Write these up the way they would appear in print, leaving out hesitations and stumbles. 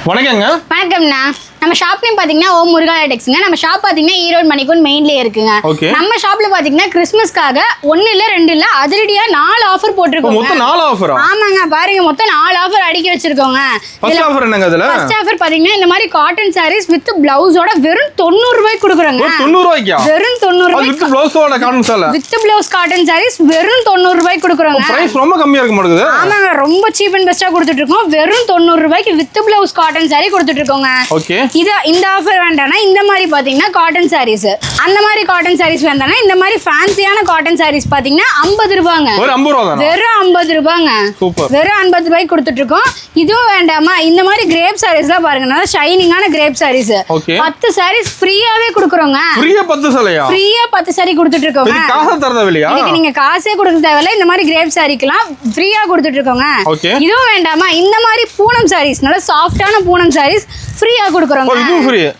வணக்கங்க. வணக்கம்ண்ணா. நம்ம ஷாப் நேம் பாத்தீங்கன்னா ஓம் முருகா டெக்ஸ்ங்க. நம்ம ஷாப் பாத்தீங்கன்னா ஈரோடு மணிக்கூன் மெயின்லயே இருக்குங்க. நம்ம ஷாப்ல பாத்தீங்கன்னா கிறிஸ்மஸ்க்காக 1 இல்ல 2 இல்ல அதிரடியா 4 ஆஃபர் போட்டுருக்கோம். மொத்தம் 4 ஆஃபர். ஆமாங்க, பாருங்க மொத்தம் 4 ஆஃபர் அடிக்கி வச்சிருக்கோங்க. ஃபர்ஸ்ட் ஆஃபர் என்னங்க அதுல? ஃபர்ஸ்ட் ஆஃபர் பாத்தீங்கன்னா இந்த மாதிரி காட்டன் சாரீஸ் வித் பிளவுஸோட வெறும் 90 ரூபாய்க்கு கொடுக்குறோங்க. 90 ரூபாய்க்கா? வெறும் 90 ரூபாய்க்கு வித் பிளவுஸோட cotton sari. With blouse cotton saris வெறும் 90 ரூபாய்க்கு கொடுக்குறோங்க. பிரைஸ் ரொம்ப கம்மியா இருக்க மாட்டேங்குது. ஆமாங்க, ரொம்ப சீப் அண்ட் பெஸ்டா கொடுத்துட்டு இருக்கோம். வெறும் 90 ரூபாய்க்கு வித் பிளவுஸ் காட்டன் சாரி கொடுத்துட்டு இருக்கோங்க. ஓகே. இந்த ஆஃபர் வேண்டானா இந்த மாதிரி பாத்தீங்கன்னா காட்டன் சாரீஸ், அந்த மாதிரி காட்டன் சாரீஸ் வேண்டானா இந்த மாதிரி ஃபேன்சியான காட்டன் சாரீஸ் பாத்தீங்கன்னா 50 ரூபாங்க. ஒரு 50 ரூபாய் தானா? வெறும் 50 ரூபாங்க. சூப்பர். வெறும் 50 ரூபாய்க்கு கொடுத்துட்டு இருக்கோம். இதுவும் வேண்டாமா இந்த மாதிரி கிரேப் சாரீஸ்லாம் பாருங்க, நல்லா ஷைனிங்கான கிரேப் சாரீஸ். 10 சாரீஸ் ஃப்ரீயாவே கொடுக்குறோங்க. ஃப்ரீயா 10 சாரியா? ஃப்ரீயா 10 சாரி கொடுத்துட்டு இருக்கோங்க. இது காசு தரதா இல்லையா? இதுக்கு நீங்க காசே கொடுக்க தேவையில்ல. இந்த மாதிரி கிரேப் சாரிக்குலாம் ஃப்ரீயா கொடுத்துட்டு இருக்கோங்க. இதுவும் வேண்டாமா இந்த மாதிரி பூனம் சாரீஸ், நல்லா சாஃப்டான பூனம் சாரீஸ் ஃப்ரீயா கொடுக்குறோங்க.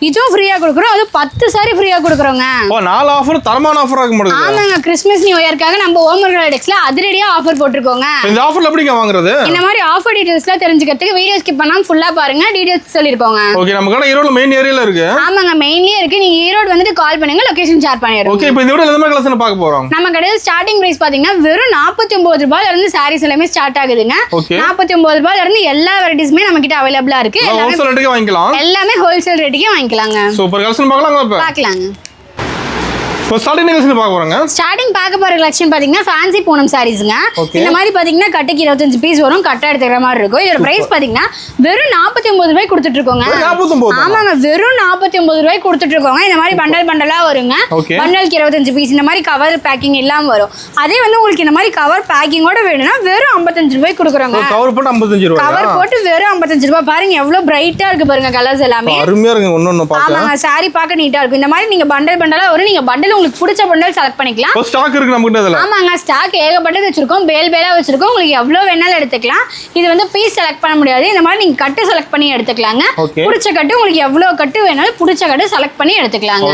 இதுவும் ஃப்ரீயா கொடுக்குறோம். அது 10 சாரி ஃப்ரீயா கொடுக்குறோங்க. ஓ, 4 ஆஃபர் தரமான ஆஃபரா இருக்க மாட்டேங்குது. ஆமாங்க, கிறிஸ்மஸ் நியூ இயர்க்காக நம்ம ஓம் முருகா டெக்ஸ்ல அதிரடியா ஆஃபர் போட்டுருக்கோங்க. இந்த ஆஃபர்ல எப்படிங்க வாங்குறது? இந்த மாதிரி ஆஃபர் டீடைல்ஸ்லாம் தெரிஞ்சுக்கிறதுக்கு வீடியோ ஸ்கிப் பண்ணாம ஃபுல்லா பாருங்க, டீடைல்ஸ் சொல்லிருக்கோங்க. ஓகே, நம்ம கடை ஈரோட்ல மெயின் ஏரியால இருக்கு. ஆமாங்க, மெயின்லயே இருக்கு. நீங்க ஈரோடு வந்துட்டு கால் பண்ணுங்க, லொகேஷன் ஷேர் பண்ணிடுறோம். ஓகே, இப்போ இந்த வீடியோல எந்த மாதிரி கலெக்ஷன் பார்க்க போறோம்? நம்ம கடையில ஸ்டார்டிங் பிரைஸ் பாத்தீங்கன்னா வெறும் 49 ரூபாயில இருந்து சாரீஸ் எல்லாமே ஸ்டார்ட் ஆகுதுங்க. 49 ரூபாயில இருந்து எல்லா வெரைட்டிஸ்மே நம்ம கிட்ட அவைலபிளா இருக்கு. ஹோல்சேல் ரேட்டுக்கு வாங்கிக்கலாம். எல்லாமே ஹோல்சேல் ரேட்டுக்கே வாங்கிக்கலாங்க. சூப்பர் கலெக்ஷன் பார்க்கலாங்க. இப்போ ஸ்டார்டிங் கலெக்ஷன் பார்க்க போறோங்க. ஸ்டார்டிங் பார்க்க போற கலெக்ஷன் பாத்தீங்கன்னா ஃபேன்சி பூனம் சாரீஸ்ங்க. இந்த மாதிரி பாத்தீங்கன்னா கட்டுக்கு 25 பீஸ் வரும், கட்ட எடுத்துக்கிற மாதிரி இருக்கும். இதோட பிரைஸ் பாத்தீங்கன்னா வெறும் 49 ரூபாய்க்கு கொடுத்துட்டு இருக்கோங்க. ஆமாங்க, வெறும் 49 ரூபாய்க்கு கொடுத்துட்டு இருக்கோங்க. இந்த மாதிரி பண்டல் பண்டலா வருங்க. பண்டலுக்கு 25 பீஸ் இந்த மாதிரி கவர் பேக்கிங் எல்லாம் வரும். அதே வந்து உங்களுக்கு இந்த மாதிரி கவர் பேக்கிங்கோட வேணும்னா வெறும் 55 ரூபாய்க்கு கொடுக்குறோங்க. கவர் போட்டு 55 ரூபாய். கவர் போட்டு வெறும் 55 ரூபாய். பாருங்க எவ்வளவு பிரைட்டா இருக்கு பாருங்க, கலர்ஸ் எல்லாமே அருமையா இருக்கு. ஒண்ணு பாருங்க. ஆமாங்க, சாரி பார்க்க நீட்டா இருக்கும். இந்த மாதிரி நீங்க பண்டல் பண்டலா வரும். நீங்க பண்டல் உங்களுக்கு பிடிச்ச பண்டல் செலக்ட் பண்ணிக்கலாம். ஸ்டாக் இருக்கு நம்ம கிட்ட அதுல. ஆமாங்க, ஸ்டாக் ஏகப்பட்டது வச்சிருக்கோம். பேலா வச்சிருக்கோம். உங்களுக்கு எவ்வளவு வேணாலும் எடுத்துக்கலாம். இது வந்து பீஸ் செலக்ட் பண்ண முடியாது. இந்த மாதிரி நீங்க கட்டு செலக்ட் பண்ணி எடுத்துக்கலாங்க. பிடிச்ச கட்டு உங்களுக்கு எவ்வளவு கட்டு வேணாலும் பிடிச்ச கட்டு செலக்ட் பண்ணி எடுத்துக்கலாங்க.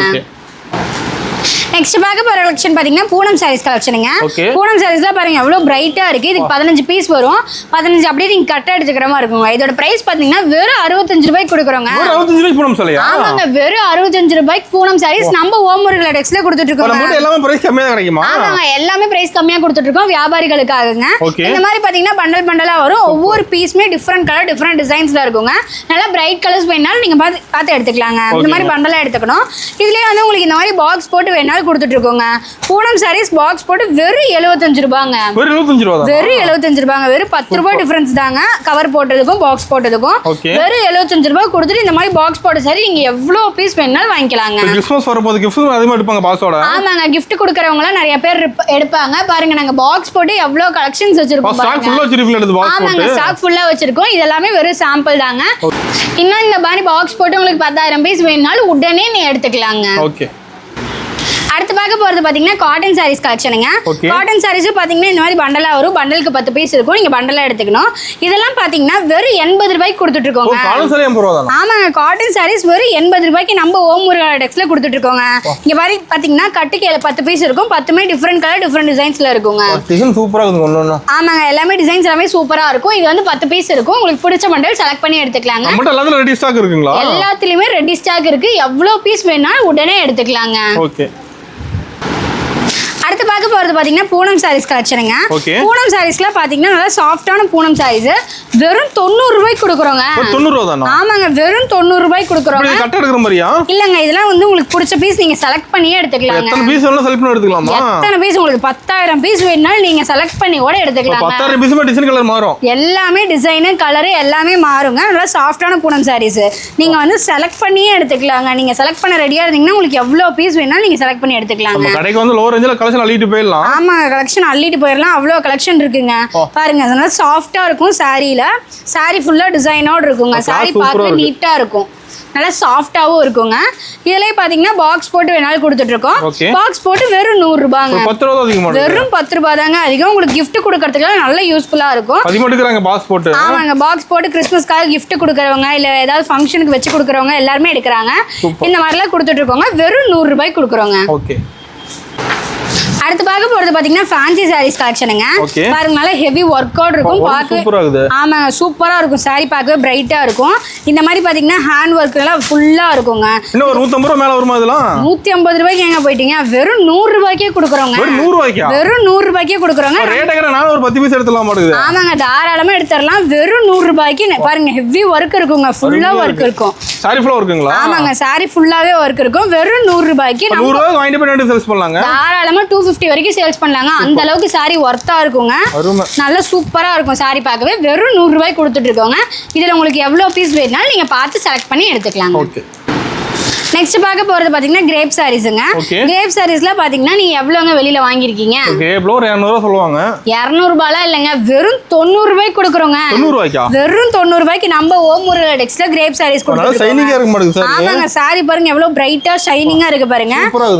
நெக்ஸ்ட் பார்க்க போற கலெக்ஷன் பாத்தீங்கன்னா பூனம் சாரீஸ் கலெக்ஷனுங்க. பூனம் சாரீஸ்ல பாருங்க எவ்வளவு பிரைட்டா இருக்கு. இதுக்கு 15 பீஸ் வரும். 15 அப்படியே நீங்க கட்ட எடுத்துக்கிற மாதிரி இருக்குங்க. இதோட பிரைஸ் பாத்தீங்கன்னா வெறும் 65 ரூபாய்க்கு கொடுக்குறோங்க. 65 ரூபாய்க்கு பூனம் சாரியா? ஆமாங்க, வெறும் 65 ரூபாய்க்கு பூனம் சாரீஸ் நம்ம ஓம் முருகா டெக்ஸ்ல கொடுத்துட்டு இருக்கோம். நம்ம எல்லாமே பிரைஸ் கம்மியா கிடைக்குமா? ஆமாங்க, எல்லாமே பிரைஸ் கம்மியா கொடுத்துட்டு இருக்கோம் வியாபாரிகளுக்காகங்க. இந்த மாதிரி பாத்தீங்கன்னா பண்டல் பண்டலா வரும். ஒவ்வொரு பீஸ்மே டிஃபரெண்ட் கலர் டிஃபரெண்ட் டிசைன்ஸ்ல இருக்குங்க. நல்லா பிரைட் கலர்ஸ் வேணாலும் நீங்க பார்த்து எடுத்துக்கலாங்க. இந்த மாதிரி பண்டலா எடுத்துக்கணும். இதுலயே வந்து உங்களுக்கு இந்த மாதிரி பாக்ஸ் போட்டு வேணாலும் கொடுத்துட்டு இருக்கோங்க. பூனம் சாரீஸ் பாக்ஸ் போட்டு வெறும் 75 ரூபாங்க. வெறும் 75 ரூபாங்க. வெறும் 10 ரூபாய் டிஃபரன்ஸ் தாங்க கவர் போட்டதுக்கும் பாக்ஸ் போட்டதுக்கும். வெறும் 75 ரூபாய் கொடுத்துட்டு இந்த மாதிரி பாக்ஸ் போட்ட சாரி நீங்க எவ்வளவு பீஸ் வேணாலும் வாங்கிக்கலாங்க. கிறிஸ்மஸ் வரப்போது கிஃப்ட் அதிகமா எடுப்பாங்க பாக்ஸோட. ஆமாங்க, gift கொடுக்கறவங்க எல்லாம் நிறைய பேர் எடுப்பாங்க. பாருங்க நாங்க பாக்ஸ் போட்டு எவ்வளவு கலெக்ஷன்ஸ் வச்சிருக்கோம். ஸ்டாக் ஃபுல்லா வச்சிருக்கீங்க எடுத்து பாக்ஸ் போட்டு. ஆமாங்க, ஸ்டாக் ஃபுல்லா வச்சிருக்கோம். இதெல்லாமே வெறும் சாம்பிள் தாங்க. இன்னும் இந்த மாதிரி பாக்ஸ் போட்டு உங்களுக்கு 10,000 பீஸ் வேணும்னாலும் உடனே நீ எடுத்துக்கலாங்க. ஓகே. அடுத்து பார்க்க போறது பாத்தீங்கன்னா காட்டன் சாரீஸ் கலெக்ஷனுங்க. காட்டன் சாரீஸ் பாத்தீங்கன்னா இந்த மாதிரி பண்டலா வரும். பண்டலுக்கு 10 பீஸ் இருக்கும். நீங்க பண்டலா எடுத்துக்கணும். இதெல்லாம் பாத்தீங்கன்னா வெறும் 80 ரூபாய்க்கு கொடுத்துட்டு இருக்கோங்க. காட்டன் சாரி 80 ரூபாய் தானா? ஆமாங்க, காட்டன் சாரீஸ் வெறும் 80 ரூபாய்க்கு நம்ம ஓம் முருகா டெக்ஸ்ல கொடுத்துட்டு இருக்கோங்க. இங்க மாதிரி பாத்தீங்கன்னா கட்டுக்கு 10 பீஸ் இருக்கும். 10மே டிஃபரெண்ட் கலர் டிஃபரெண்ட் டிசைன்ஸ்ல இருக்குங்க. டிசைன் சூப்பரா இருக்கு ஒண்ணு. ஆமாங்க, எல்லாமே டிசைன்ஸ் எல்லாமே சூப்பரா இருக்கும். இது வந்து 10 பீஸ் இருக்கும். உங்களுக்கு பிடிச்ச பண்டல் செலக்ட் பண்ணி எடுத்துக்கலாங்க. நம்மட்ட எல்லாத்துல ரெடி ஸ்டாக் இருக்குங்களா? எல்லாத்துலயுமே ரெடி ஸ்டாக் இருக்கு. எவ்வளவு பீஸ் வேணாலும் உடனே எடுத்துக்கலாங்க. ஓகே. அடுத்து பார்க்க போறது பாத்தீங்கன்னா பூனம் சாரீஸ் கலெக்ஷனுங்க. பூனம் சாரீஸ்ல பாத்தீங்கன்னா நல்லா சாஃப்டான பூனம் சாரீஸ் வெறும் 90 ரூபாய்க்கு கொடுக்குறோங்க. 90 ரூபாய் தானா? ஆமாங்க, வெறும் 90 ரூபாய்க்கு கொடுக்குறோங்க. இது கட்ட எடுக்கிற மாதிரியா? இல்லங்க, இதெல்லாம் வந்து உங்களுக்கு பிடிச்ச பீஸ் நீங்க செலக்ட் பண்ணியே எடுத்துக்கலாங்க. எத்தனை பீஸ் வேணா செலக்ட் பண்ணி எடுத்துக்கலாமா? எத்தனை பீஸ் உங்களுக்கு 10,000 பீஸ் வேணாலும் நீங்க செலக்ட் பண்ணி கூட எடுத்துக்கலாங்க. 10,000 பீஸ்மே டிசைன் கலர் மாறும். எல்லாமே டிசைன் கலர் எல்லாமே மாறுங்க. நல்லா சாஃப்டான பூனம் சாரீஸ் நீங்க வந்து செலக்ட் பண்ணியே எடுத்துக்கலாங்க. நீங்க செலக்ட் பண்ண ரெடியா இருந்தீங்கன்னா உங்களுக்கு எவ்வளவு பீஸ் வேணாலும் நீங்க செலக்ட் பண்ணி எடுத்துக்கலாங்க. நம்ம கடைக்கு வந்து லோ ரேஞ்சில கலெக்ஷன் அள்ளிட்டு போயிடலாம். ஆமா, கலெக்ஷன் அள்ளிட்டு போயிடலாம். அவ்வளோ கலெக்ஷன் இருக்குங்க. பாருங்க, அதனால சாஃப்டா இருக்கும். சாரியில சாரி ஃபுல்லா டிசைனோட இருக்குங்க. சாரி பார்க்க நீட்டா இருக்கும். நல்லா சாஃப்டாவும் இருக்குங்க. இதுலயே பாத்தீங்கன்னா பாக்ஸ் போட்டு வேணாலும் கொடுத்துட்டு இருக்கோம். பாக்ஸ் போட்டு வெறும் 100 ரூபாங்க. 10 ரூபாய் அதிகமா? வெறும் 10 ரூபாய் தாங்க அதிகம். உங்களுக்கு gift கொடுக்கறதுக்கு நல்ல யூஸ்ஃபுல்லா இருக்கும். அதிகமா எடுக்கறாங்க பாக்ஸ் போட்டு. ஆமாங்க, பாக்ஸ் போட்டு கிறிஸ்மஸ்க்காக gift கொடுக்கறவங்க இல்ல ஏதாவது ஃபங்க்ஷனுக்கு வச்சு கொடுக்கறவங்க எல்லாரும் எடுக்கறாங்க. இந்த மாதிரிலாம் கொடுத்துட்டு இருக்கோங்க. வெறும் 100 ரூபாய்க்கு கொடுக்கறோங்க. ஓகே. அடுத்து பார்க்க போறது பாத்தீங்கன்னா ஃபேன்சி சாரீஸ் கலெக்ஷனுங்க. பாருங்க நல்லா ஹெவி ஒர்க் அவுட் இருக்கும். ஆமாங்க சூப்பரா இருக்கும். சாரி பார்க்கவே பிரைட்டா இருக்கும். இந்த மாதிரி பாத்தீங்கன்னா ஹேண்ட் ஒர்க் எல்லாம் ஃபுல்லா இருக்குங்க. இன்னும் ஒரு 150 ரூபாய் மேல வருமா இதெல்லாம்? 150 ரூபாய்க்கு எங்க போயிட்டீங்க? வெறும் 100 ரூபாய்க்கே கொடுக்குறோங்க. வெறும் 100 ரூபாய்க்கா? வெறும் 100 ரூபாய்க்கே கொடுக்குறோங்க. ரேட் கேக்குறேன் நான் ஒரு 10 பீஸ் எடுத்துலாம் மாட்டேங்குது. ஆமாங்க தாராளமா எடுத்துறலாம். வெறும் 100 ரூபாய்க்கு பாருங்க ஹெவி ஒர்க் இருக்குங்க. ஃபுல்லா ஒர்க் இருக்கும். சாரி ஃபுல்லா இருக்குங்களா? ஆமாங்க சாரி ஃபுல்லாவே ஒர்க் இருக்கும். வெறும் 100 ரூபாய்க்கு 100 ரூபாய்க்கு வாங்கிட்டு போய் சேல்ஸ் பண்ணலாங்க. தாராளமா 250 வரைக்கும் சேல்ஸ் பண்ணலாங்க. அந்த அளவுக்கு சாரி ஒர்த்தா இருக்குங்க. நல்ல சூப்பரா இருக்கும். சாரி பார்க்கவே வெறும் 100 ரூபாய்க்கு கொடுத்துட்டு இருக்கோங்க. இதுல உங்களுக்கு எவ்வளவு பீஸ் வேணும்னாலும் நீங்க பார்த்து செலக்ட் பண்ணி எடுத்துக்கலாம். ஓகே. நெக்ஸ்ட் பார்க்க போறது பாத்தீங்கன்னா கிரேப் சாரீஸ்ங்க. கிரேப் சாரீஸ்ல பாத்தீங்கன்னா நீங்க எவ்வளவுங்க வெளியில வாங்கிருக்கீங்க? கிரேப் லோ 200 சொல்லுவாங்க. 200 ரூபாய்லாம் இல்லங்க. வெறும் 90 ரூபாய்க்கு கொடுக்குறோங்க. 90 ரூபாய்க்கா? வெறும் 90 ரூபாய்க்கு நம்ம ஓம் முருகன் டெக்ஸ்ல கிரேப் சாரீஸ் கொடுக்குறோம். ஷைனிங்கா இருக்கு மாட்டேங்குது சார். ஆமாங்க சாரி பாருங்க எவ்வளவு பிரைட்டா ஷைனிங்கா இருக்கு பாருங்க.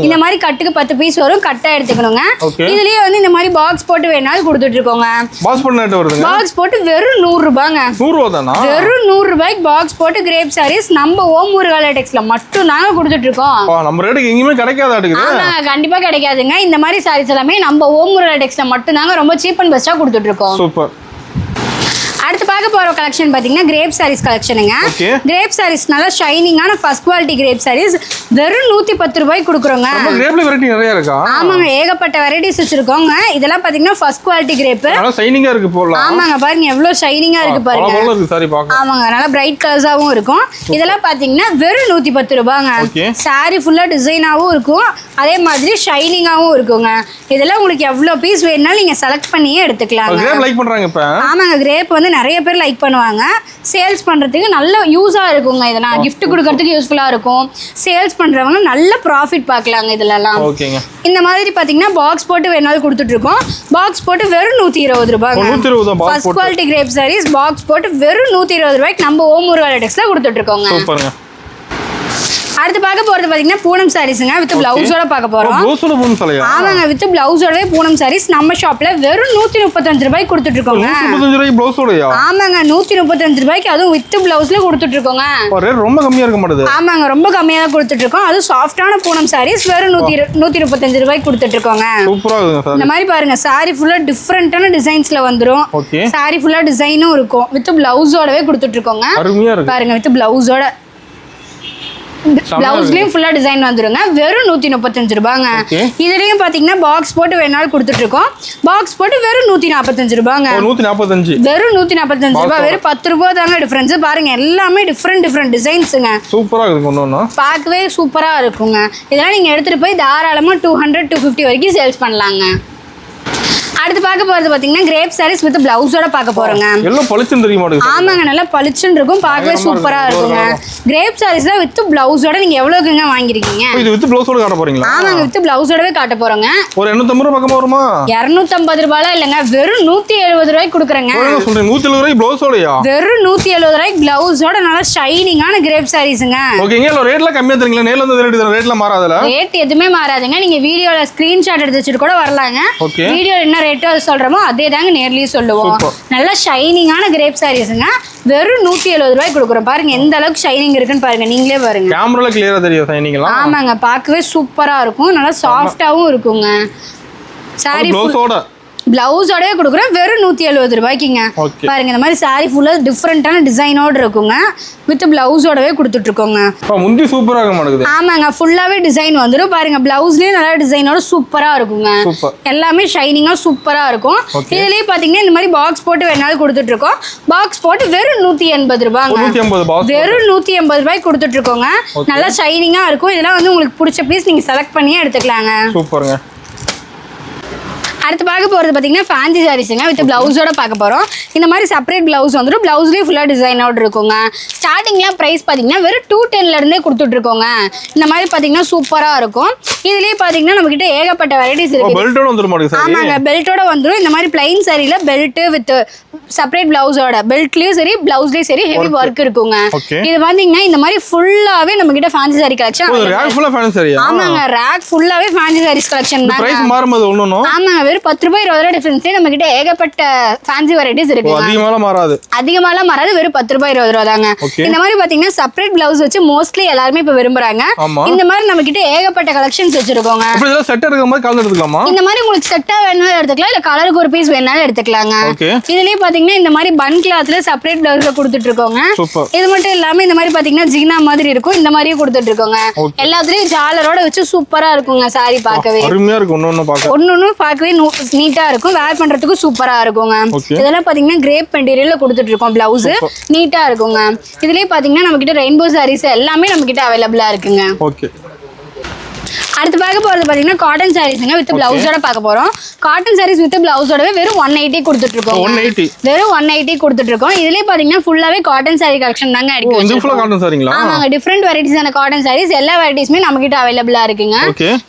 இந்த மாதிரி கட்டுக்கு 10 பீஸ் வரும். கட்டா எடுத்துக்கணுங்க. இதுலயே வந்து இந்த மாதிரி பாக்ஸ் போட்டு வேணாலும் கொடுத்துட்டு இருக்கோங்க. பாக்ஸ் போட்டு என்ன வருதுங்க? பாக்ஸ் போட்டு வெறும் 100 ரூபாய்ங்க. 100 ரூபாய் தானா? வெறும் 100 ரூபாய்க்கு பாக்ஸ் போட்டு கிரேப் சாரீஸ் நம்ம ஓம் முருகன் டெக்ஸ்ல மட்டும் தாங்க கொடுத்துட்டு இருக்கோம். நம்ம ரேட்டுக்கு எங்கயுமே கிடைக்காதாட்டுக்குது. ஆமாங்க கண்டிப்பா கிடைக்காதுங்க. இந்த மாதிரி சாரீஸ் எல்லாமே நம்ம ஓம் முருகன் டெக்ஸ்ல மட்டும் தாங்க ரொம்ப சீப் அண்ட் பெஸ்டா கொடுத்துட்டு இருக்கோம். சூப்பர். அடுத்து பார்க்க போற கலெக்ஷன் பாத்தீங்கன்னா கிரேப் சாரீஸ் கலெக்ஷனுங்க. கிரேப் சாரீஸ் நல்ல ஷைனிங்கான ஃபர்ஸ்ட் குவாலிட்டி கிரேப் சாரீஸ் வெறும் 110 ரூபாய்க்கு கொடுக்குறோங்க. கிரேப்ல வெரைட்டி நிறைய இருக்கா? ஆமாங்க ஏகப்பட்ட வெரைட்டிஸ் வச்சிருக்கோங்க. இதெல்லாம் பாத்தீங்கன்னா ஃபர்ஸ்ட் குவாலிட்டி கிரேப். நல்ல ஷைனிங்கா இருக்கு போல. ஆமாங்க பாருங்க எவ்வளவு ஷைனிங்கா இருக்கு பாருங்க. நல்லா இருக்கு சாரி பார்க்க. ஆமாங்க நல்ல பிரைட் கலர்ஸாவும் இருக்கும். இதெல்லாம் பாத்தீங்கன்னா வெறும் 110 ரூபாய்ங்க. சாரி ஃபுல்லா டிசைனாவும் இருக்கும். அதே மாதிரி ஷைனிங்காவும் இருக்குங்க. இதெல்லாம் உங்களுக்கு எவ்வளவு பீஸ் வேணும்னாலும் நீங்க செலக்ட் பண்ணியே எடுத்துக்கலாம். கிரேப் லைக் பண்றாங்க இப்ப. ஆமாங்க கிரேப் வந்து நிறைய பேர் லைக் பண்ணுவாங்க. சேல்ஸ் பண்றதுக்கு நல்ல யூஸா இருக்குங்க. இதெல்லாம் கிஃப்ட் கொடுக்கறதுக்கு யூஸ்ஃபுல்லா இருக்கும். சேல்ஸ் பண்றவங்க நல்ல ப்ராஃபிட் பார்க்கலாங்க இதுலலாம். ஓகேங்க. இந்த மாதிரி பாத்தீங்கன்னா பாக்ஸ் போட்டு வேணாலும் கொடுத்துட்டு இருக்கோம். பாக்ஸ் போட்டு வெறும் 120 ரூபாய்ங்க. 120 தான் பாக்ஸ் போட்டு. First quality crepe saris box போட்டு வெறும் 120 ரூபாய்க்கு நம்ம ஓம் முருகன் டெக்ஸ்ல கொடுத்துட்டு இருக்கோங்க. சூப்பர்ங்க. அடுத்து பார்க்க போறது பாத்தீங்கன்னா பூனம் சாரீஸ்ங்க. வித் பிளவுஸோட பார்க்க போறோம். ப்ளவுஸோட பூனம் சாரியா? ஆமாங்க வித் பிளவுஸோடவே பூனம் சாரீஸ் நம்ம ஷாப்ல வெறும் 135 ரூபாய்க்கு கொடுத்துட்டு இருக்கோங்க. 135 ரூபாய்க்கு பிளவுஸோடயா? ஆமாங்க 135 ரூபாய்க்கு அதுவும் வித் பிளவுஸ்ல கொடுத்துட்டு இருக்கோங்க. ரேட் ரொம்ப கம்மியா இருக்க மாட்டேது. ஆமாங்க ரொம்ப கம்மியா தான் கொடுத்துட்டு இருக்கோம். அது சாஃப்ட்டான பூனம் சாரீஸ் வெறும் 135 ரூபாய்க்கு கொடுத்துட்டு இருக்கோங்க. சூப்பரா இருக்கு சார். இந்த மாதிரி பாருங்க சாரி ஃபுல்லா டிஃபரண்டான டிசைன்ஸ்ல வந்துரும். சாரி ஃபுல்லா டிசைனும் இருக்கும். வித் பிளவுஸோடவே கொடுத்துட்டு இருக்கோங்க. அருமையா இருக்கு பாருங்க வித் பிளவுஸோட பிளவுஸ்லயும் ஃபுல்லா டிசைன் வந்துருங்க. வெறும் 135 ரூபாய்ங்க. இதுலயும் பாத்தீங்கன்னா பாக்ஸ் போட்டு வேணாலும் கொடுத்துட்டு இருக்கோம். பாக்ஸ் போட்டு வெறும் 145 ரூபாய்ங்க. 145 வெறும் 145 ரூபாய். வெறும் 10 ரூபாய் தாங்க டிஃபரன்ஸ். பாருங்க எல்லாமே டிஃபரெண்ட் டிசைன்ஸுங்க. சூப்பரா இருக்கு. ஒண்ணு பார்க்கவே சூப்பரா இருக்குங்க. இதெல்லாம் நீங்க எடுத்துட்டு போய் தாராளமா 200 250 வரைக்கும் சேல்ஸ் பண்ணலாங்க. அடுத்து பார்க்க போறது பாத்தீங்கன்னா கிரேப் சாரீஸ் வித் பிளவுஸோட பார்க்க போறோங்க. எல்லாம் பளிச்சுன்னு தெரியுமா? ஆமாங்க நல்லா பளிச்சுன்னு இருக்கும். பார்க்கவே சூப்பரா இருக்குங்க. கிரேப் சாரீஸ்ல வித் பிளவுஸோட நீங்க எவ்வளவுக்குங்க வாங்கிருக்கீங்க? இது வித் பிளவுஸோட காட்ட போறீங்களா? ஆமாங்க வித் பிளவுஸோடவே காட்ட போறோங்க. ஒரு 850 ரூபாய் பக்கமா வருமா? 250 ரூபாய்லாம் இல்லங்க. வெறும் 170 ரூபாய்க்கு கொடுக்குறேங்க. என்ன சொல்றீங்க? 170 ரூபாய்க்கு பிளவுஸோடயா? வெறும் 170 ரூபாய்க்கு பிளவுஸோட நல்லா ஷைனிங்கான கிரேப் சாரீஸ்ங்க. ஓகேங்க. ரேட்ல கம்மியா தரீங்களா? நேர்ல வந்து ரேட்ல மாறாதல? ரேட் எதுவுமே மாறாதுங்க. நீங்க வீடியோல ஸ்கிரீன்ஷாட் எடுத்து வச்சிட்டு கூட வரலாங்க. வீடியோல என்ன ரேட்டோ சொல்றோமோ அதே தாங்க நேர்லயே சொல்லுவோம். நல்ல ஷைனிங்கான கிரேப் சாரீஸ்ங்க. வெறும் 170 ரூபாய்க்கு கொடுக்குறோம். பாருங்க எந்த அளவுக்கு ஷைனிங் இருக்குன்னு பாருங்க. நீங்களே பாருங்க. கேமரால கிளியரா தெரியும் ஷைனிங்லாம். ஆமாங்க பார்க்கவே சூப்பரா இருக்கும். நல்லா சாஃப்ட்டாவும் இருக்குங்க. சாரி பிளவுஸோடவே கொடுக்குறோம். வெறும் 170 ரூபாய்க்குங்க. பாருங்க இந்த மாதிரி சாரி ஃபுல்லா டிஃபரெண்டான டிசைனோட இருக்குங்க. வித் பிளவுஸோடவே கொடுத்துட்டு இருக்கோங்க. முந்தி சூப்பரா இருக்க மாட்டேங்குது. ஆமாங்க ஃபுல்லாவே டிசைன் வந்துடும். பாருங்க பிளவுஸ்லயும் நல்ல டிசைனோட சூப்பரா இருக்குங்க. எல்லாமே ஷைனிங்கா சூப்பரா இருக்கும். இதுலயே பாத்தீங்கன்னா இந்த மாதிரி பாக்ஸ் போட்டு வேணாலும் கொடுத்துட்டு இருக்கோம். பாக்ஸ் போட்டு வெறும் 180 ரூபாய்ங்க. வெறும் 180 ரூபாய்க்கு கொடுத்துட்டு இருக்கோங்க. நல்லா ஷைனிங்கா இருக்கும். இதெல்லாம் வந்து உங்களுக்கு பிடிச்ச பீஸ் நீங்க செலக்ட் பண்ணியே எடுத்துக்கலாங்க. சூப்பருங்க. அடுத்து பார்க்க போகிறது பார்த்தீங்கன்னா ஃபேன்சி சாரீஸுங்க வித் பிளவுஸோட பார்க்க போகிறோம். இந்த மாதிரி செப்பரேட் பிளவுஸ் வந்துடும். பிளவுஸ்லேயே ஃபுல்லாக டிசைனோடு இருக்குங்க. ஸ்டார்டிங்லாம் ப்ரைஸ் பார்த்தீங்கன்னா வெறும் 210 கொடுத்துட்ருக்கோங்க. இந்த மாதிரி பார்த்தீங்கன்னா சூப்பராக இருக்கும். இதுலேயே பார்த்தீங்கன்னா நம்மகிட்ட ஏகப்பட்ட வெரைட்டிஸ் இருக்குது. ஆமாங்க பெல்ட்டோட வந்துடும். இந்த மாதிரி பிளைன் சாரியில் பெல்ட்டு வித் செப்பரேட் பிளவுஸோட பெல்ட்லயும் சரி பிளவுஸ்லயும் சரி ஹெவி ஒர்க் இருக்குங்க. Okay. இது பாத்தீங்கன்னா இந்த மாதிரி ஃபுல்லாவே நம்ம கிட்ட ஃபேன்சி சாரி கலெக்ஷன். ரேக் ஃபுல்லா ஃபேன்சி சாரியா? ஆமாங்க, ரேக் ஃபுல்லாவே ஃபேன்சி சாரீஸ் கலெக்ஷன் தான். பிரைஸ் மாறும்போது ஒண்ணு. ஆமாங்க, வெறும் 10 ரூபாய் 20 ரூபாய் டிஃபரன்ஸ்ல நம்ம கிட்ட ஏகப்பட்ட ஃபேன்சி வெரைட்டிஸ் இருக்கு. அதிகமாலாம் மாறாது, வெறும் 10 ரூபாய் 20 ரூபாய் தாங்க. இந்த மாதிரி பாத்தீங்கன்னா செப்பரேட் பிளவுஸ் வச்சு மோஸ்ட்லி எல்லாரும் இப்ப விரும்புறாங்க. இந்த மாதிரி நம்ம கிட்ட ஏகப்பட்ட கலெக்ஷன்ஸ் வச்சிருக்கோங்க. இப்ப இதெல்லாம் செட் எடுக்கிற மாதிரி கலர் எடுத்துக்கலாமா? இந்த மாதிரி உங்களுக்கு செட்டா வேணாலும் எடுத்துக்கலாம், இல்ல கலருக்கு ஒரு பீஸ் வேணாலும் எடுத்துக்கலாங்க. இதுலயே பாத்தீங்கன்னா இந்த மாதிரி பன் கிளாத்ல செப்பரேட் பிளவுஸ்ல கொடுத்துட்டு இருக்கோங்க. இது மட்டும் இல்லாம இந்த மாதிரி பாத்தீங்கன்னா ஜிகினா மாதிரி இருக்கும், இந்த மாதிரியும் கொடுத்துட்டு இருக்கோங்க. எல்லாத்துலயும் ஜாலரோட வச்சு சூப்பரா இருக்குங்க. சாரி பார்க்கவே அருமையா இருக்கும், ஒண்ணு பார்க்கவே நீட்டா இருக்கும், வேர் பண்றதுக்கு சூப்பரா இருக்குங்க. இதெல்லாம் பாத்தீங்கன்னா கிரேப் மெட்டீரியல்ல கொடுத்துட்டு இருக்கோம். பிளவுஸ் நீட்டா இருக்குங்க. இதுலயே பாத்தீங்கன்னா நம்ம கிட்ட ரெயின்போ சாரீஸ் எல்லாமே நம்ம கிட்ட அவைலபிளா இருக்குங்க. ஓகே. அடுத்து பார்க்க போறது பாத்தீங்கன்னா காட்டன் சாரீஸ்ங்க வித் பிளவுஸோட பார்க்க போறோம். காட்டன் சாரீஸ் வித் பிளவுஸோடவே வெறும் 180 கொடுத்துட்டு இருக்கோம். 180 வெறும் 180 கொடுத்துட்டு இருக்கோம். இதுலயே பாத்தீங்கன்னா ஃபுல்லாவே காட்டன் சாரி கலெக்ஷன் தாங்க இருக்கு. இது ஃபுல்லா காட்டன் சாரிங்களா? ஆமாங்க, டிஃபரண்ட் வெரைட்டிஸான காட்டன் சாரீஸ் எல்லா வெரைட்டிஸுமே நம்ம கிட்ட அவைலபிளா இருக்குங்க.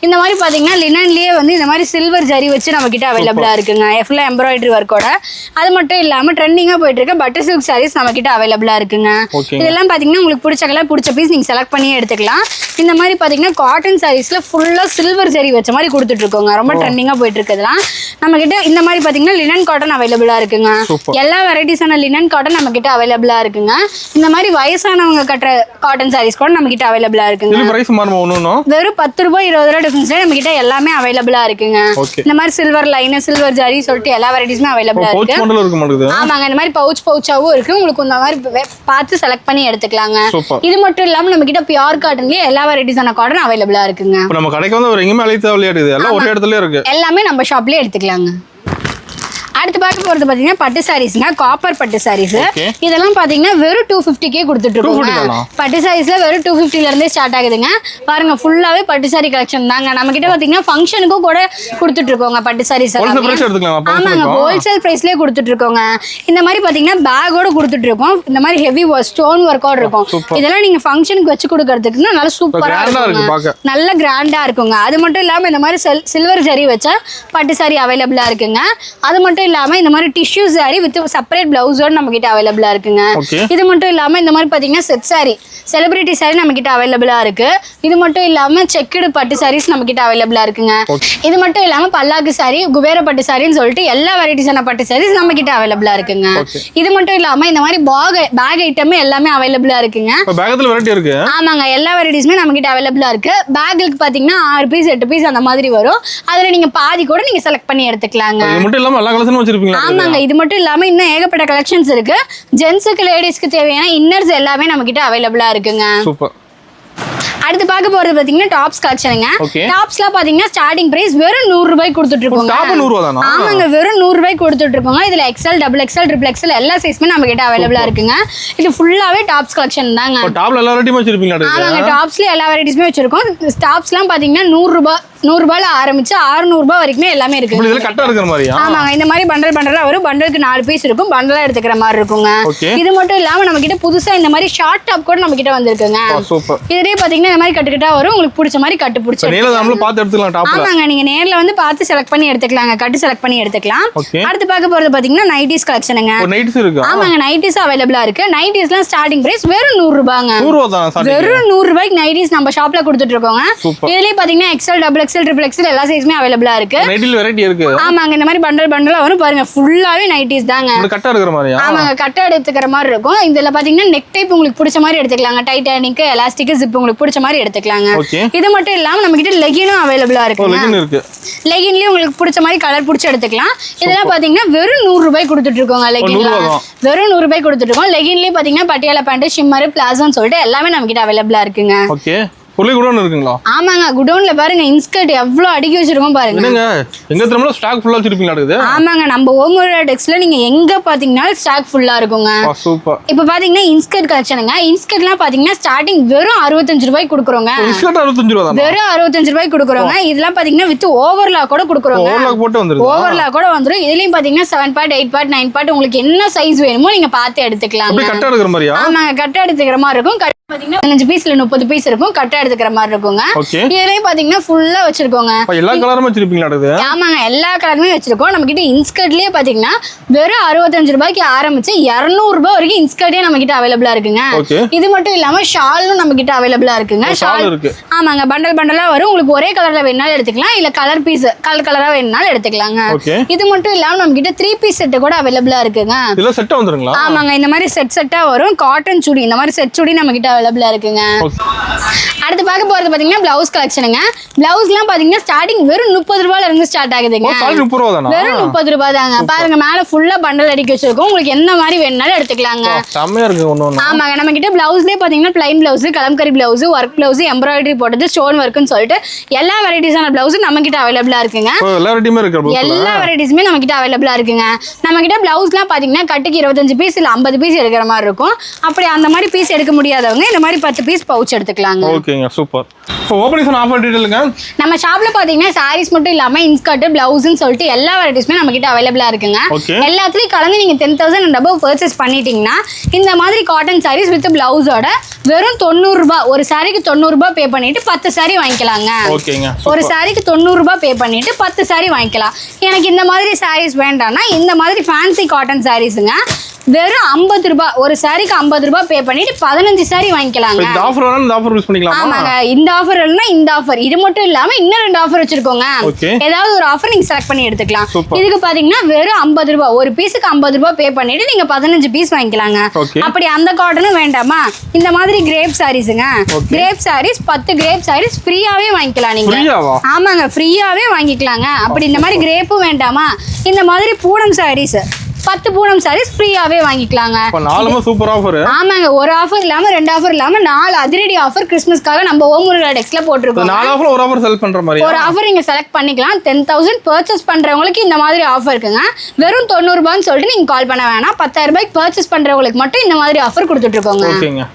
இந்த மாதிரி பாத்தீங்கன்னா லினன்லயே வந்து இந்த மாதிரி சில்வர் ஜரி வச்சு நம்ம கிட்ட அவைலபிளா இருக்குங்க. ஃபுல்லா எம்ப்ராய்டரி ஒர்க்கோட. அது மட்டும் இல்லாம ட்ரெண்டிங்கா போயிட்டு இருக்க பட்டர் சில்க் சாரீஸ் நம்ம கிட்ட அவைலபிளா இருக்குங்க. இதெல்லாம் பாத்தீங்கன்னா உங்களுக்கு பிடிச்ச கலர் பிடிச்ச பீஸ் நீங்க செலக்ட் பண்ணி எடுத்துக்கலாம். இந்த மாதிரி பாத்தீங்கன்னா காட்டன் சாரீஸ்ல ஃபுல்லா சில்வர் ஜரி வச்ச மாதிரி கொடுத்துட்டு இருக்கோங்க. ரொம்ப ட்ரெண்டிங்கா போயிட்டு இருக்குதுலாம் நம்ம கிட்ட. இந்த மாதிரி பாத்தீங்கன்னா லினன் காட்டன் அவைலபிளா இருக்குங்க. எல்லா வெரைட்டிஸான லினன் காட்டன் நம்ம கிட்ட அவைலபிளா இருக்குங்க. இந்த மாதிரி வயசானவங்க கட்டுற காட்டன் சாரீஸ் கூட நம்ம கிட்ட அவைலபிளா இருக்குங்க. பிரைஸ் மாறுமா ஒண்ணு? வெறும் 10 ரூபாய் 20 ரூபாய் டிஃபரன்ஸ்ல நம்ம கிட்ட எல்லாமே அவைலபிளா இருக்குங்க. இந்த மாதிரி சில்வர் லைன் சில்வர் ஜரி சொல்லிட்டு எல்லா வெரைட்டிஸுமே அவைலபிளா இருக்கு. ஆமாங்க, இந்த மாதிரி பவுச்சாவும் இருக்கு. உங்களுக்கு இந்த மாதிரி பார்த்து செலக்ட் பண்ணி எடுத்துக்கலாங்க. இது மட்டும் இல்லாம நம்ம கிட்ட பியூர் காட்டன்லயே எல்லா வெரைட்டிஸான காட்டன் அவைலபிளா இருக்குங்க. நம்ம கடைக்கு வந்து எங்கேயுமே அழைத்து எல்லாம் ஒரே இடத்துல இருக்கு. எல்லாமே நம்ம ஷாப்லயே எடுத்துக்கலாங்க. அடுத்து பார்க்க போறது பாத்தீங்கன்னா பட்டு சாரீஸ்ங்க, காப்பர் பட்டு சாரீஸ். இதெல்லாம் பாத்தீங்கன்னா வெறும் 250 கொடுத்துட்டு இருக்கோம். பட்டு சாரீஸ்ல வெறும் 250 இருந்தே ஸ்டார்ட் ஆகுதுங்க. பாருங்க, ஃபுல்லாவே பட்டு சாரி கலெக்ஷன் தாங்க. நம்ம கிட்ட பாத்தீங்கன்னா ஃபங்க்ஷனுக்கும் கூட கொடுத்துட்டு இருக்கோங்க பட்டு சாரீஸ். ஆமாங்க, ஹோல்சேல் பிரைஸ்லயே கொடுத்துட்டு இருக்கோங்க. இந்த மாதிரி பாத்தீங்கன்னா பேக்கோட கொடுத்துட்டு இருக்கோம். இந்த மாதிரி ஹெவி ஸ்டோன் ஒர்க்கோட இருக்கும். இதெல்லாம் நீங்க ஃபங்க்ஷனுக்கு வச்சு கொடுக்கறதுக்கு நல்லா சூப்பரா இருக்கும், நல்ல கிராண்டா இருக்குங்க. அது மட்டும் இல்லாம இந்த மாதிரி சில்வர் ஜரி வச்ச பட்டு சாரி அவைலபிளா இருக்குங்க. அது மட்டும் இல்லாம இந்த மாதிரி டிஷ்யூ சாரி வித் செப்பரேட் பிளவுஸோட நம்ம கிட்ட அவைலபிளா இருக்குங்க. இது மட்டும் இல்லாம இந்த மாதிரி பாத்தீங்கன்னா செட் சாரி செலிபிரிட்டி சாரி நம்ம கிட்ட அவைலபிளா இருக்கு. இது மட்டும் இல்லாம செக்குடு பட்டு சாரீஸ் நம்ம கிட்ட அவைலபிளா இருக்குங்க. இது மட்டும் இல்லாம பல்லாக்கு சாரி, குபேர பட்டு சாரின்னு சொல்லிட்டு எல்லா வெரைட்டிஸான பட்டு சாரீஸ் நம்ம கிட்ட அவைலபிளா இருக்குங்க. இது மட்டும் இல்லாம இந்த மாதிரி பேக் ஐட்டம் எல்லாமே அவைலபிளா இருக்குங்க. பேக்ல வெரைட்டி இருக்கு. ஆமாங்க, எல்லா வெரைட்டிஸுமே நம்ம கிட்ட அவைலபிளா இருக்கு. பேக்களுக்கு பாத்தீங்கன்னா 6 பீஸ் 8 பீஸ் அந்த மாதிரி வரும். அதுல நீங்க பாதி கூட நீங்க செலக்ட் பண்ணி எடுத்துக்கலாங்க. இது மட்டும் இல்லாம எல்லா கலெக்ஷனும் வச்சிருப்பீங்க. ஆமாங்க, இது மட்டும் இல்லாம இன்னும் ஏகப்பட்ட கலெக்ஷன்ஸ் இருக்கு. ஜென்ஸுக்கு லேடிஸ்க்கு தேவையான இன்னர்ஸ் எல்லாமே நம்ம கிட்ட அவைலபிளா இருக்குங்க. சூப்பர். அடுத்து பார்க்க போறது பாத்தீங்கன்னா டாப்ஸ் கலெக்ஷனுங்க. டாப்ஸ்லாம் பாத்தீங்கன்னா ஸ்டார்டிங் பிரைஸ் வெறும் 100 ரூபாய் கொடுத்துட்டு இருக்கோம். ஆமாங்க, வெறும் 100 ரூபாய் கொடுத்துட்டு இருக்கோங்க. இதுல XL, double XL, triple XL எல்லா சைஸ்மே நம்ம கிட்ட அவைலபிளா இருக்குங்க. இது ஃபுல்லாவே டாப்ஸ் கலெக்ஷன் தாங்க. டாப்ல எல்லா வெரைட்டியுமே வச்சிருப்பீங்க. ஆமாங்க, டாப்ஸ்ல எல்லா வெரைட்டிஸுமே வச்சிருக்கோம். டாப்ஸ்லாம் பாத்தீங்கன்னா 100 ரூபாயில ஆரம்பிச்சு 600 ரூபாய் வரைக்குமே எல்லாமே இருக்கு. இதுல கட்டா இருக்கிற மாதிரியா? ஆமாங்க, இந்த மாதிரி பண்டலா வரும். பண்டலுக்கு 4 பீஸ் இருக்கும். பண்டலா எடுத்துக்கிற மாதிரி இருக்குங்க. இது மட்டும் இல்லாம நம்ம கிட்ட புதுசா இந்த மாதிரி ஷார்ட் டாப் கூட நம்ம கிட்ட வந்திருக்குங்க. இதுலயே பாத்தீங்கன்னா இந்த மாதிரி கட்டுக்கிட்டா வரும். உங்களுக்கு பிடிச்ச மாதிரி கட்டு பிடிச்ச பார்த்து எடுத்துக்கலாம். ஆமாங்க, நீங்க நேர்ல வந்து பார்த்து செலக்ட் பண்ணி எடுத்துக்கலாங்க. கட்டு செலக்ட் பண்ணி எடுத்துக்கலாம். அடுத்து பார்க்க போறது பாத்தீங்கன்னா நைட்டிஸ் கலெக்ஷனுங்க. ஆமாங்க, நைட்டிஸ் அவைலபிளா இருக்கு. நைட்டிஸ்லாம் ஸ்டார்டிங் பிரைஸ் வெறும் 100 ரூபாங்க. வெறும் 100 ரூபாய்க்கு நைட்டிஸ் நம்ம ஷாப்ல கொடுத்துட்டு இருக்கோங்க. இதுலயே பாத்தீங்கன்னா XL, double XL, triple XL எல்லா சைஸ்மே அவைலபிளா இருக்கு. ஆமாங்க, இந்த மாதிரி பண்டலா வரும். பாருங்க, ஃபுல்லாவே நைட்டிஸ் தாங்க. கட்டா எடுக்கிற மாதிரியா? ஆமாங்க, கட்டா எடுத்துக்கிற மாதிரி இருக்கும். இதுல பாத்தீங்கன்னா நெக் டைப் உங்களுக்கு பிடிச்ச மாதிரி எடுத்துக்கலாங்க. டைட்டானிக், எலாஸ்டிக், ஜிப் உங்களுக்கு பிடிச்ச மாதிரி எடுத்துக்கலாங்க. இது மட்டும் இல்லாம நம்ம கிட்ட லெகினும் அவைலபிளா இருக்கு. லெகின்லயும் உங்களுக்கு பிடிச்ச மாதிரி கலர் பிடிச்சி எடுத்துக்கலாம். இதெல்லாம் பாத்தீங்கன்னா வெறும் 100 ரூபாய் கொடுத்துட்டு இருக்கோங்க. லெகின்லாம் வெறும் 100 ரூபாய் கொடுத்துட்டு இருக்கோம். லெகின்லயே பாத்தீங்கன்னா பட்டியாலா பேண்ட், ஷிம்மர், பிளாசோன்னு சொல்லிட்டு எல்லாமே நம்ம கிட்ட அவைலபிளா இருக்குங்க. குடோன் இருக்குங்களா? ஆமாங்க, குடோன்ல பாருங்க இன்ஸ்கர்ட் எவ்வளவு அடுக்கி வச்சிருக்கோம் பாருங்க. என்னங்க, எங்க திரும்ப ஸ்டாக் ஃபுல்லா வச்சிருப்பீங்களா? ஆமாங்க, நம்ம ஓமோரா டெக்ஸ்ல நீங்க எங்க பாத்தீங்கன்னா ஸ்டாக் ஃபுல்லா இருக்குங்க. சூப்பர். இப்போ பாத்தீங்கன்னா இன்ஸ்கர்ட் கலெக்ஷனுங்க. இன்ஸ்கர்ட்லாம் பாத்தீங்கன்னா ஸ்டார்டிங் வெறும் 65 ரூபாய் கொடுக்குறோங்க. இன்ஸ்கர்ட் 65 ரூபாய் தான். வெறும் 65 ரூபாய் கொடுக்குறோங்க. இதெல்லாம் பாத்தீங்கன்னா வித் ஓவர்லாக் கூட கொடுக்குறோங்க. ஓவர்லாக் போட்டு வந்துருது. ஓவர்லாக் கூட வந்துரும். இதுலயும் பாத்தீங்கன்னா 7 பார்ட், 8 பார்ட், 9 பார்ட் உங்களுக்கு என்ன சைஸ் வேணுமோ நீங்க பார்த்து எடுத்துக்கலாம். கட்ட எடுக்கிற மாதிரியா? ஆமாங்க, கட்ட எடுத்துக்கிற மாதிரி இருக்கும். பாத்தீங்கன்னா 15 பீஸ்ல 30 பீஸ் இருக்கும், கட்டா எடுத்துக்கிற மாதிரி இருக்குங்க. ஓகே. இதுலயே பாத்தீங்கன்னா ஃபுல்லா வச்சிருக்கோங்க. எல்லா கலருமே வச்சிருப்பீங்களா அது? ஆமாங்க, எல்லா கலருமே வச்சிருக்கோம். நம்ம கிட்ட இன்ஸ்கர்ட்லயே பாத்தீங்கன்னா வெறும் 65 ரூபாய்க்கு ஆரம்பிச்சு 200 ரூபாய் வரைக்கும் இன்ஸ்கர்ட்டே நம்ம கிட்ட அவைலபிளா இருக்குங்க. இது மட்டும் இல்லாம ஷாலும் நம்ம கிட்ட அவைலபிளா இருக்குங்க. ஷால் இருக்கு. ஆமாங்க, பண்டல் பண்டலா வரும். உங்களுக்கு ஒரே கலர்ல வேணாலும் எடுத்துக்கலாம், இல்ல கலர் பீஸ் கலரா வேணாலும் எடுத்துக்கலாங்க. இது மட்டும் இல்லாம நம்ம கிட்ட 3 பீஸ் செட் கூட அவைலபிளா இருக்குங்க. இதெல்லாம் செட்டா வந்துருங்களா? ஆமாங்க, இந்த மாதிரி செட்டா வரும். காட்டன் சுடி, இந்த மாதிரி செட் சுடி நம்ம கிட்ட அவைலபிளா இருக்குங்க. அடுத்து பார்க்க போறது பாத்தீங்கன்னா பிளவுஸ் கலெக்ஷனுங்க. பிளவுஸ்லாம் பாத்தீங்கன்னா ஸ்டார்டிங் வெறும் 30 ரூபாயில இருந்து ஸ்டார்ட் ஆகுதுங்க. வெறும் 30 ரூபாய் தாங்க. பாருங்க, மேல ஃபுல்லா பண்டல் அடிக்க வச்சிருக்கோம். உங்களுக்கு என்ன மாதிரி வேணாலும் எடுத்துக்கலாங்க. செமையா இருக்கு ஒண்ணு. ஆமாங்க, நம்ம கிட்ட பிளவுஸ்லயே பாத்தீங்கன்னா plain blouse, kalamkari blouse, work blouse, embroidery போட்டது, ஸ்டோன் ஒர்க்னு சொல்லிட்டு எல்லா வெரைட்டிஸான பிளவுஸ் நம்ம கிட்ட அவைலபிளா இருக்குங்க. எல்லா வெரைட்டிஸுமே நம்ம கிட்ட அவைலபிளா இருக்குங்க. நம்ம கிட்ட பிளவுஸ்லாம் பாத்தீங்கன்னா கட்டுக்கு 25 பீஸ் இல்ல 50 பீஸ் எடுக்கிற மாதிரி இருக்கும். அப்படி அந்த மாதிரி பீஸ் எடுக்க முடியாதவங்க இந்த மாதிரி 10 பீஸ் பவுச் எடுத்துக்கலாங்க. ஓகேங்க, சூப்பர். இப்போ ஓபனிங் ஆஃபர் டீடைல்ங்க. நம்ம ஷாப்ல பாத்தீங்கன்னா சாரீஸ் மட்டும் இல்லாம இன்ஸ்கர்ட், பிளவுஸ்னு சொல்லிட்டு எல்லா வெரைட்டிஸுமே நம்ம கிட்ட அவைலபிளா இருக்குங்க. எல்லாத்துலயும் கலந்து நீங்க 10,000 and above பர்ச்சேஸ் பண்ணிட்டீங்கன்னா இந்த மாதிரி காட்டன் சாரீஸ் வித் பிளவுஸோட வெறும் 90 ரூபாய், ஒரு சாரிக்கு 90 ரூபாய் பே பண்ணிட்டு 10 சாரி வாங்கிக்கலாங்க. ஒரு சாரிக்கு 90 ரூபாய் பே பண்ணிட்டு 10 சாரி வாங்கிக்கலாம். எனக்கு இந்த மாதிரி சாரீஸ் வேண்டாம்னா இந்த மாதிரி ஃபேன்சி காட்டன் சாரீஸுங்க வெறும் 50 ரூபாய், ஒரு சாரிக்கு 50 ரூபாய் பே பண்ணிட்டு 15 சாரி வாங்கிக்கலாங்க. இந்த ஆஃபர் வேணா இந்த ஆஃபர் யூஸ் பண்ணிக்கலாம். ஆமாங்க, இந்த ஆஃபர் இல்லனா இந்த ஆஃபர், இது மட்டும் இல்லாம இன்னும் 2 ஆஃபர் வச்சிருக்கோங்க. ஏதாவது ஒரு ஆஃபர் நீங்க செலக்ட் பண்ணி எடுத்துக்கலாம். இதுக்கு பாத்தீங்கன்னா வெறும் 50 ரூபாய், ஒரு பீஸுக்கு 50 ரூபாய் பே பண்ணிட்டு நீங்க 15 பீஸ் வாங்கிக்கலாங்க. அப்படி அந்த காட்டனும் வேண்டாமா, இந்த மாதிரி கிரேப் சாரீஸ்ங்க. கிரேப் சாரீஸ் 10 கிரேப் சாரீஸ் ஃப்ரீயாவே வாங்கிக்கலாம் நீங்க. ஆமாங்க, ஃப்ரீயாவே வாங்கிக்கலாங்க. அப்படி இந்த மாதிரி கிரேப்பும் வேண்டாமா, இந்த மாதிரி பூனம் சாரீஸ் 10 பூனம் சாரீஸ் ஃப்ரீயாவே வாங்கிக்கலாங்க. Super offer. ஆமாங்க, ஒரு ஆஃபர் இல்லாம 2 ஆஃபர் இல்லாம 4 அதிரடி ஆஃபர் கிறிஸ்மஸ்க்காக நம்ம ஓமுருகா டெக்ஸ்ல போட்டுருக்கோம். 4 ஆஃபர் ஒரு ஆஃபர் செலக்ட் பண்ற மாதிரி ஒரு ஆஃபர் நீங்க செலக்ட் பண்ணிக்கலாம். 10,000 பர்ச்சேஸ் பண்றவங்களுக்கு இந்த மாதிரி ஆஃபர் இருக்குங்க. வெறும் 90 ரூபாய்னு சொல்லிட்டு நீங்க கால் பண்ண வேணாம். 10,000 ரூபாய்க்கு பர்ச்சேஸ் பண்றவங்களுக்கு மட்டும் இந்த மாதிரி ஆஃபர் கொடுத்துட்டு இருக்கோங்க.